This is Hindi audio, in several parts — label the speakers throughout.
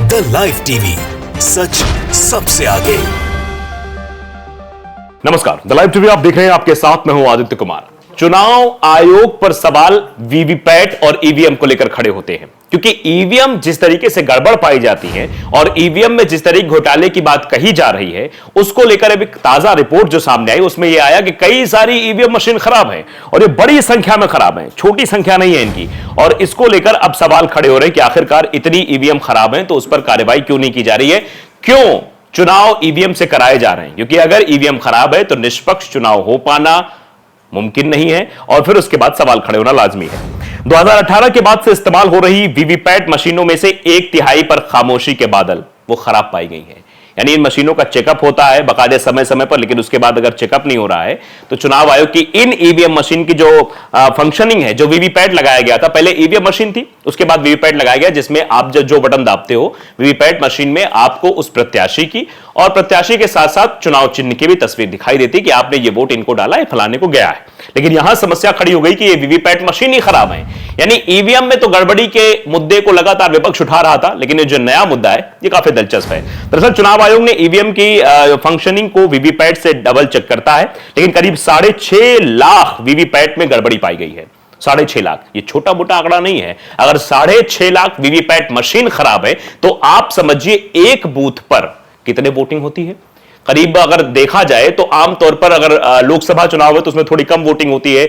Speaker 1: द लाइव टीवी, सच सबसे आगे।
Speaker 2: नमस्कार, द लाइव टीवी आप देख रहे हैं, आपके साथ मैं हूं आदित्य कुमार। चुनाव आयोग पर सवाल वीवीपैट और ईवीएम को लेकर खड़े होते हैं, क्योंकि ईवीएम जिस तरीके से गड़बड़ पाई जाती है और ईवीएम में जिस तरीके घोटाले की बात कही जा रही है, उसको लेकर अभी ताजा रिपोर्ट जो सामने आई उसमें यह आया कि कई सारी ईवीएम मशीन खराब है और ये बड़ी संख्या में खराब है, छोटी संख्या नहीं है इनकी। और इसको लेकर अब सवाल खड़े हो रहे हैं कि आखिरकार इतनी ईवीएम खराब है तो उस पर कार्रवाई क्यों नहीं की जा रही है, क्यों चुनाव ईवीएम से कराए जा रहे हैं। क्योंकि अगर ईवीएम खराब है तो निष्पक्ष चुनाव हो पाना मुमकिन नहीं है और फिर उसके बाद सवाल खड़े होना लाजमी है। 2018 के बाद से इस्तेमाल हो रही वीवीपैट मशीनों में से 1/3 पर खामोशी के बादल वो खराब पाई गई है। यानी इन मशीनों का चेकअप होता है बाकायदे समय समय पर, लेकिन उसके बाद अगर चेकअप नहीं हो रहा है तो चुनाव आयोग की इन ईवीएम मशीन की जो फंक्शनिंग है, जो वीवीपैट लगाया गया था, पहले ईवीएम मशीन थी, उसके बाद वीवीपैट लगाया गया जिसमें आप जो बटन दाबते हो वीवीपैट मशीन में आपको उस प्रत्याशी की और प्रत्याशी के साथ साथ चुनाव चिन्ह की भी तस्वीर दिखाई देती कि आपने ये वोट इनको डाला है, फलाने को गया है। लेकिन यहां समस्या खड़ी हो गई कि ये वीवीपैट मशीन ही खराब है। यानी ईवीएम में तो गड़बड़ी के मुद्दे को लगातार विपक्ष उठा रहा था, लेकिन ये जो नया मुद्दा है ये काफी दिलचस्प है। दरअसल चुनाव आयोग ने ईवीएम की फंक्शनिंग को वीवीपैट से डबल चेक करता है, लेकिन करीब 6.5 लाख वीवीपैट में गड़बड़ी पाई गई है। 6.5 लाख, ये छोटा मोटा आंकड़ा नहीं है। अगर 6.5 लाख वीवीपैट मशीन खराब है तो आप समझिए एक बूथ पर कितने वोटिंग होती है। करीब अगर देखा जाए तो आमतौर पर अगर लोकसभा चुनाव है तो उसमें थोड़ी कम वोटिंग होती है,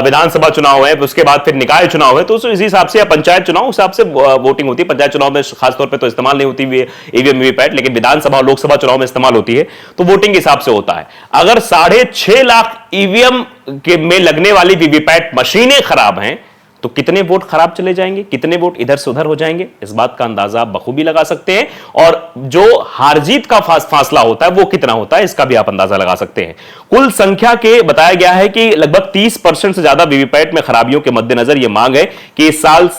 Speaker 2: विधानसभा चुनाव है, उसके बाद फिर निकाय चुनाव है तो इसी हिसाब से, या पंचायत चुनाव उस हिसाब से वोटिंग होती है। पंचायत चुनाव में खासतौर पर तो इस्तेमाल नहीं होती ईवीएम वीवीपैट, लेकिन विधानसभा और लोकसभा चुनाव में इस्तेमाल होती है तो वोटिंग के हिसाब से होता है। अगर 6.5 लाख ईवीएम में लगने वाली वीवीपैट मशीनें खराब हैं तो कितने वोट खराब चले जाएंगे, कितने वोट इधर से उधर हो जाएंगे, इस बात का अंदाजा आप बखूबी लगा सकते हैं। और जो हार जीत का फासला होता है वो कितना होता है इसका भी आप अंदाजा लगा सकते हैं। कुल संख्या के बताया गया है कि लगभग 30% से ज्यादा वीवीपैट में खराबियों के मद्देनजर यह मांग है कि इस साल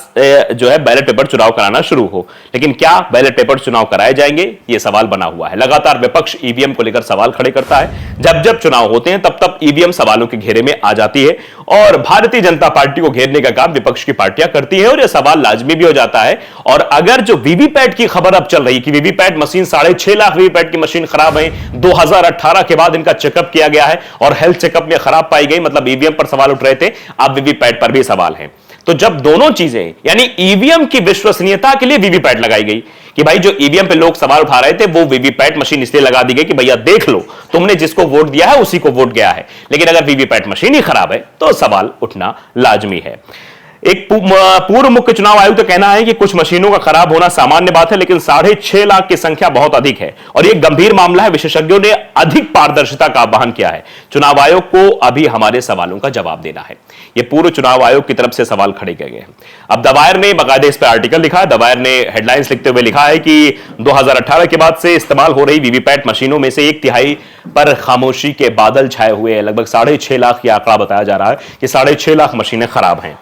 Speaker 2: जो है बैलेट पेपर चुनाव कराना शुरू हो। लेकिन क्या बैलेट पेपर चुनाव कराए जाएंगे, यह सवाल बना हुआ है। लगातार विपक्ष ईवीएम को लेकर सवाल खड़े करता है। जब जब चुनाव होते हैं तब तब ईवीएम सवालों के घेरे में आ जाती है और भारतीय जनता पार्टी को घेरने का काम विपक्ष की पार्टियां करती है और यह सवाल लाजमी भी हो जाता है। और अगर जो वीवीपैट की खबर अब चल रही है कि वीवीपैट मशीन 6.5 लाख वीवीपैट की मशीन खराब है, 2018 के बाद इनका चेकअप किया गया है और हेल्थ चेकअप में खराब पाई गई, मतलब ईवीएम पर सवाल उठ रहे थे, अब वीवीपैट पर भी सवाल है। तो जब दोनों चीजें, यानी ईवीएम की विश्वसनीयता के लिए वीवीपैट लगाई गई कि भाई जो ईवीएम पे लोग सवाल उठा रहे थे वो वीवीपैट मशीन इसलिए लगा दी गई कि भैया देख लो, तुमने जिसको वोट दिया है उसी को वोट गया है। लेकिन अगर वीवीपैट मशीन ही खराब है तो सवाल उठना लाजमी है। एक पूर्व मुख्य चुनाव आयुक्त का कहना है कि कुछ मशीनों का खराब होना सामान्य बात है, लेकिन 6.5 लाख की संख्या बहुत अधिक है और यह गंभीर मामला है। विशेषज्ञों ने अधिक पारदर्शिता का आह्वान किया है। चुनाव आयोग को अभी हमारे सवालों का जवाब देना है। यह पूर्व चुनाव आयोग की तरफ से सवाल खड़े किए गए हैं। अब द वायर ने बाकायदे इस पर आर्टिकल लिखा है। द वायर ने हेडलाइंस लिखते हुए लिखा है कि 2018 के बाद से इस्तेमाल हो रही वीवीपैट मशीनों में से 1/3 पर खामोशी के बादल छाए हुए हैं। लगभग 6.5 लाख यह आंकड़ा बताया जा रहा है कि 6.5 लाख मशीनें खराब हैं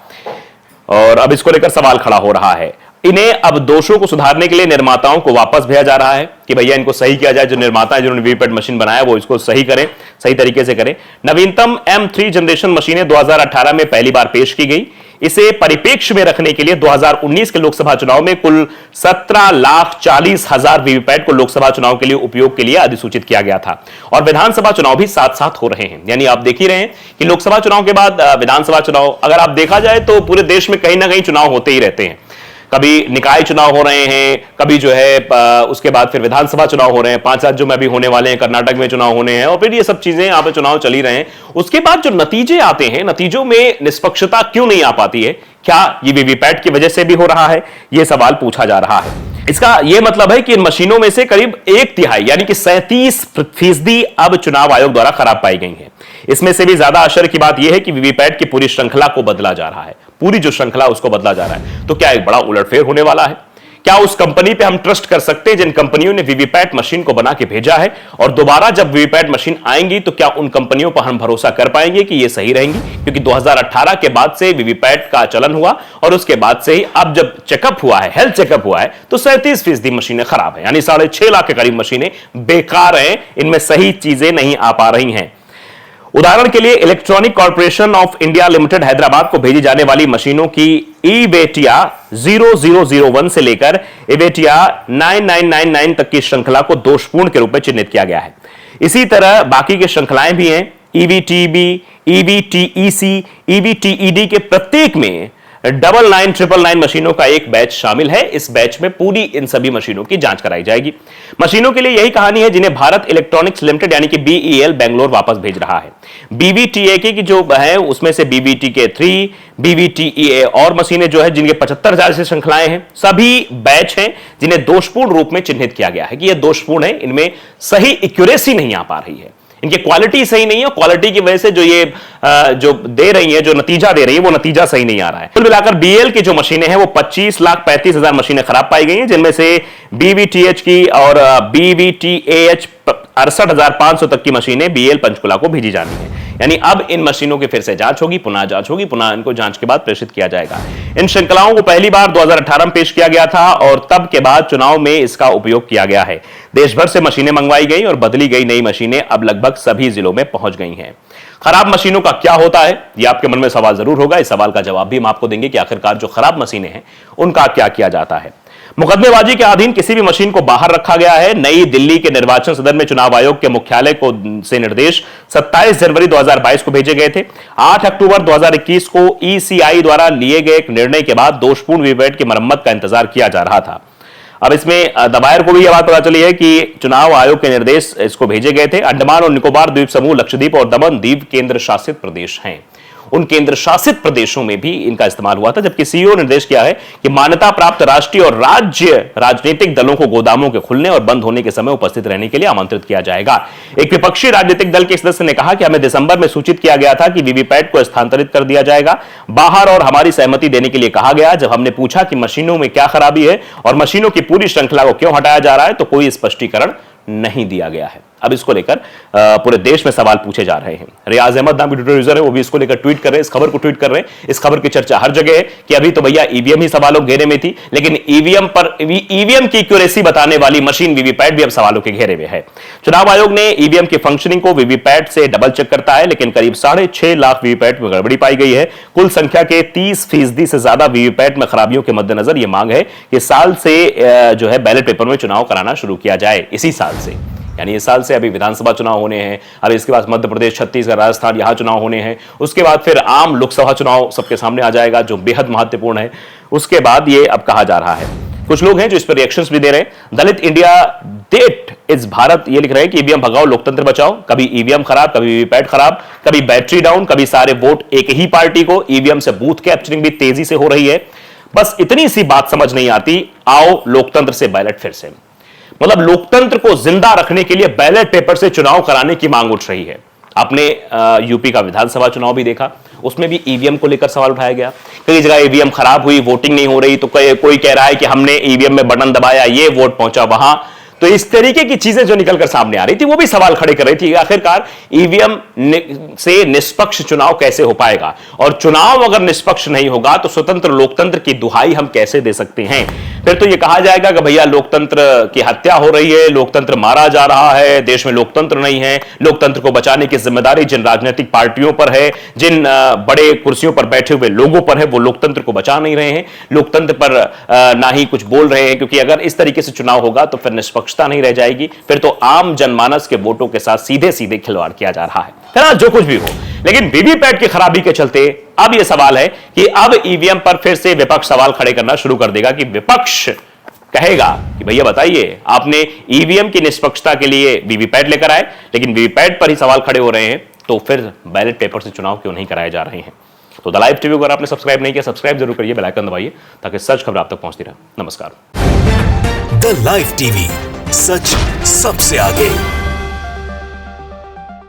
Speaker 2: और अब इसको लेकर सवाल खड़ा हो रहा है। इन्हें अब दोषों को सुधारने के लिए निर्माताओं को वापस भेजा जा रहा है कि भैया इनको सही किया जाए। जो निर्माता है जिन्होंने वीवीपैट मशीन बनाया वो इसको सही करें, सही तरीके से करें। नवीनतम M3 जनरेशन मशीनें 2018 में पहली बार पेश की गई। इसे परिप्रेक्ष्य में रखने के लिए 2019 के लोकसभा चुनाव में कुल 17,40,000 वीवीपैट को लोकसभा चुनाव के लिए उपयोग के लिए अधिसूचित किया गया था और विधानसभा चुनाव भी साथ साथ हो रहे हैं। यानी आप देख ही रहे हैं कि लोकसभा चुनाव के बाद विधानसभा चुनाव, अगर आप देखा जाए तो पूरे देश में कहीं ना कहीं चुनाव होते ही रहते हैं। कभी निकाय चुनाव हो रहे हैं, कभी जो है उसके बाद फिर विधानसभा चुनाव हो रहे हैं, 5 राज्यों में भी होने वाले हैं, कर्नाटक में चुनाव होने हैं और फिर ये सब चीजें यहाँ पे चुनाव चल ही रहे हैं। उसके बाद जो नतीजे आते हैं, नतीजों में निष्पक्षता क्यों नहीं आ पाती है? क्या ये वीवीपैट की वजह से भी हो रहा है? ये सवाल पूछा जा रहा है। इसका यह मतलब है कि इन मशीनों में से करीब 1/3 यानी कि 37% अब चुनाव आयोग द्वारा खराब पाई गई हैं। इसमें से भी ज्यादा आश्चर्य की बात यह है कि वीवीपैट की पूरी श्रृंखला को बदला जा रहा है। पूरी जो श्रृंखला उसको बदला जा रहा है। तो क्या एक बड़ा उलटफेर होने वाला है? क्या उस कंपनी पे हम ट्रस्ट कर सकते हैं जिन कंपनियों ने वीवीपैट मशीन को बना के भेजा है? और दोबारा जब वीवीपैट मशीन आएंगी तो क्या उन कंपनियों पर हम भरोसा कर पाएंगे कि ये सही रहेंगी? क्योंकि 2018 के बाद से वीवीपैट का चलन हुआ और उसके बाद से ही अब जब चेकअप हुआ है, हेल्थ चेकअप हुआ है, तो 37% मशीनें खराब है, यानी 6.5 लाख के करीब मशीनें बेकार हैं, इनमें सही चीजें नहीं आ पा रही हैं। उदाहरण के लिए electronic corporation of India limited Hyderabad को भेजी जाने वाली मशीनों की ईवेटिया 0001 से लेकर ईवेटिया 9999 तक की श्रृंखला को दोषपूर्ण के रूप में चिन्हित किया गया है। इसी तरह बाकी की श्रृंखलाएं भी हैं। ईवीटीबी, ईवीटीईसी, ईवीटीईडी के प्रत्येक में 9999 मशीनों का एक बैच शामिल है। इस बैच में पूरी इन सभी मशीनों की जांच कराई जाएगी। मशीनों के लिए यही कहानी है जिन्हें भारत इलेक्ट्रॉनिक्स लिमिटेड यानी कि बीईएल बेंगलोर वापस भेज रहा है। बीवीटीएके की जो है उसमें से बीवीटीके3, बीवीटीईए और मशीनें जो है जिनके 75,000 से श्रृंखलाएं हैं, सभी बैच हैं जिन्हें दोषपूर्ण रूप में चिन्हित किया गया है कि यह दोषपूर्ण है, इनमें सही एक्यूरेसी नहीं आ पा रही है, इनकी क्वालिटी सही नहीं है। क्वालिटी की वजह से जो ये जो दे रही है, जो नतीजा दे रही है, वो नतीजा सही नहीं आ रहा है। कुल मिलाकर बीएल की जो मशीनें हैं वो 25,35,000 मशीनें खराब पाई गई हैं, जिनमें से बीवीटीएच की और बीवीटीएएच 68,500 तक की मशीनें बीएल पंचकुला को भेजी जानी है। यानी अब इन मशीनों की फिर से जांच होगी, पुनः जांच होगी, पुनः इनको जांच के बाद प्रेषित किया जाएगा। इन श्रृंखलाओं को पहली बार 2018 में पेश किया गया था और तब के बाद चुनाव में इसका उपयोग किया गया है। देश भर से मशीनें मंगवाई गई और बदली गई नई मशीनें अब लगभग सभी जिलों में पहुंच गई हैं। खराब मशीनों का क्या होता है, यह आपके मन में सवाल जरूर होगा। इस सवाल का जवाब भी हम आपको देंगे कि आखिरकार जो खराब मशीनें हैं उनका क्या किया जाता है। मुकदमेबाजी के अधीन किसी भी मशीन को बाहर रखा गया है। नई दिल्ली के निर्वाचन सदन में चुनाव आयोग के मुख्यालय को से निर्देश 27 जनवरी 2022 को भेजे गए थे। 8 अक्टूबर 2021 को ईसीआई द्वारा लिए गए एक निर्णय के बाद दोषपूर्ण वीवीपैट की मरम्मत का इंतजार किया जा रहा था। अब इसमें दबायर को भी यह बात पता चली है कि चुनाव आयोग के निर्देश इसको भेजे गए थे। अंडमान और निकोबार द्वीप समूह, लक्षद्वीप और दमन द्वीप केंद्र शासित प्रदेश हैं। उन केंद्र शासित प्रदेशों में भी इनका इस्तेमाल हुआ था, जबकि सीईओ ने निर्देश किया है कि मान्यता प्राप्त राष्ट्रीय और राज्य राजनीतिक दलों को गोदामों के खुलने और बंद होने के समय उपस्थित रहने के लिए आमंत्रित किया जाएगा। एक विपक्षी राजनीतिक दल के सदस्य ने कहा कि हमें दिसंबर में सूचित किया गया था कि वीवीपैट को स्थानांतरित कर दिया जाएगा बाहर और हमारी सहमति देने के लिए कहा गया। जब हमने पूछा कि मशीनों में क्या खराबी है और मशीनों की पूरी श्रृंखला को क्यों हटाया जा रहा है, तो कोई स्पष्टीकरण नहीं दिया गया है। अब इसको लेकर पूरे देश में सवाल पूछे जा रहे हैं। रियाज अहमद नाम के ट्विटर यूजर है, वो भी इसको लेकर ट्वीट कर रहे हैं, इस खबर को ट्वीट कर रहे हैं। इस खबर की चर्चा हर जगह है कि अभी तो भैया ईवीएम ही सवालों के घेरे में थी, लेकिन ईवीएम की एक्यूरेसी बताने वाली मशीन वीवीपैट भी अब सवालों के घेरे में है। चुनाव आयोग ने ईवीएम की फंक्शनिंग को वीवीपैट से डबल चेक करता है, लेकिन करीब 6.5 लाख वीवीपैट में गड़बड़ी पाई गई है। कुल संख्या के 30% से ज्यादा वीवीपैट में खराबियों के मद्देनजर यह मांग है कि साल से जो है बैलेट पेपर में चुनाव कराना शुरू किया जाए, इसी साल से। यानी इस साल से अभी विधानसभा चुनाव होने हैं, अब इसके बाद मध्य प्रदेश, छत्तीसगढ़, राजस्थान, यहां चुनाव होने हैं। उसके बाद फिर आम लोकसभा चुनाव सबके सामने आ जाएगा, जो बेहद महत्वपूर्ण है। उसके बाद ये अब कहा जा रहा है, कुछ लोग हैं जो इस पर रिएक्शंस भी दे रहे हैं। दलित इंडिया डेट इज भारत ये लिख रहे हैं कि ईवीएम भगाओ, लोकतंत्र बचाओ। कभी ईवीएम खराब, कभी वीवीपैट खराब, कभी बैटरी डाउन, कभी सारे वोट एक ही पार्टी को। ईवीएम से बूथ कैप्चरिंग भी तेजी से हो रही है। बस इतनी सी बात समझ नहीं आती, आओ लोकतंत्र से बैलेट फिर से, मतलब लोकतंत्र को जिंदा रखने के लिए बैलेट पेपर से चुनाव कराने की मांग उठ रही है। आपने यूपी का विधानसभा चुनाव भी देखा, उसमें भी ईवीएम को लेकर सवाल उठाया गया। कई जगह ईवीएम खराब हुई, वोटिंग नहीं हो रही, तो कोई कह रहा है कि हमने ईवीएम में बटन दबाया, ये वोट पहुंचा वहां। तो इस तरीके की चीजें जो निकलकर सामने आ रही थी, वो भी सवाल खड़े कर रही थी। आखिरकार ईवीएम से निष्पक्ष चुनाव कैसे हो पाएगा, और चुनाव अगर निष्पक्ष नहीं होगा तो स्वतंत्र लोकतंत्र की दुहाई हम कैसे दे सकते हैं। फिर तो ये कहा जाएगा कि भैया लोकतंत्र की हत्या हो रही है, लोकतंत्र मारा जा रहा है, देश में लोकतंत्र नहीं है। लोकतंत्र को बचाने की जिम्मेदारी जिन राजनीतिक पार्टियों पर है, जिन बड़े कुर्सियों पर बैठे हुए लोगों पर है, वो लोकतंत्र को बचा नहीं रहे हैं, लोकतंत्र पर ना ही कुछ बोल रहे हैं। क्योंकि अगर इस तरीके से चुनाव होगा तो फिर निष्पक्षता नहीं रह जाएगी, फिर तो आम जनमानस के वोटों के साथ सीधे सीधे खिलवाड़ किया जा रहा है। जो कुछ भी हो, लेकिन वीवीपैट की खराबी के चलते अब यह सवाल है कि अब ईवीएम पर फिर से विपक्ष सवाल खड़े करना शुरू कर देगा कि विपक्ष कहेगा कि भैया बताइए, आपने ईवीएम की निष्पक्षता के लिए वीवीपैट लेकर आए, लेकिन वीवीपैट पर ही सवाल खड़े हो रहे हैं, तो फिर बैलेट पेपर से चुनाव क्यों नहीं कराए जा रहे हैं। तो द लाइव टीवी को अगर आपने सब्सक्राइब नहीं किया, सब्सक्राइब जरूर करिए, बेल आइकन दबाइए ताकि सच खबर आप तक पहुंचती रहे। नमस्कार।
Speaker 1: द लाइव टीवी, सच सबसे आगे।